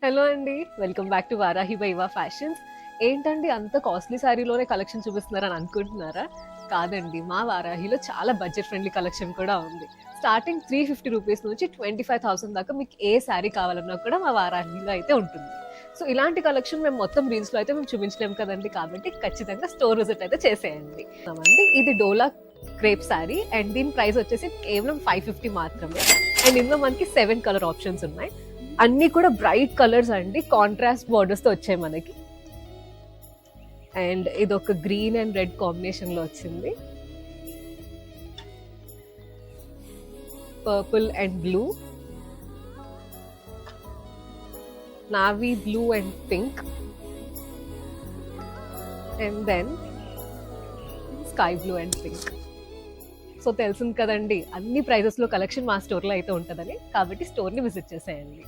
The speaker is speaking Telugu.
హలో అండి. Welcome back to Varahi by ఇవా ఫ్యాషన్స్. ఏంటండి అంత కాస్ట్‌లీ శారీలోనే కలెక్షన్ చూపిస్తున్నారని అనుకుంటున్నారా? కాదండి. మా వారాహిలో చాలా బడ్జెట్ ఫ్రెండ్లీ కలెక్షన్ కూడా ఉంది. స్టార్టింగ్ రూ. 350 నుంచి 25,000 దాకా మీకు ఏ శారీ కావాలన్నా కూడా మా వారాహిలో అయితే ఉంటుంది. సో, ఇలాంటి కలెక్షన్ మేము మొత్తం రీల్స్‌లో అయితే మేము చూపించలేము కదండీ! కాబట్టి ఖచ్చితంగా స్టోర్ విజిట్ అయితే చేసేయండి. ఇది డోలా క్రేప్ శారీ అండ్ దీని ప్రైస్ వచ్చేసి కేవలం 550 మాత్రమే. అండ్ ఇందులో మనకి 7 కలర్ ఆప్షన్స్ ఉన్నాయి. అన్ని కూడా బ్రైట్ కలర్స్ అండి, కాంట్రాస్ట్ బార్డర్స్ తో వచ్చాయి మనకి. అండ్ ఇది ఒక గ్రీన్ అండ్ రెడ్ కాంబినేషన్ లో వచ్చింది, purple and blue, navy blue and pink, and then sky blue and pink. So తెలిసింది కదండి, అన్ని ప్రైజెస్ లో కలెక్షన్ మా స్టోర్ లో అయితే ఉంటుందని, కాబట్టి స్టోర్ ని విజిట్ చేసేయండి.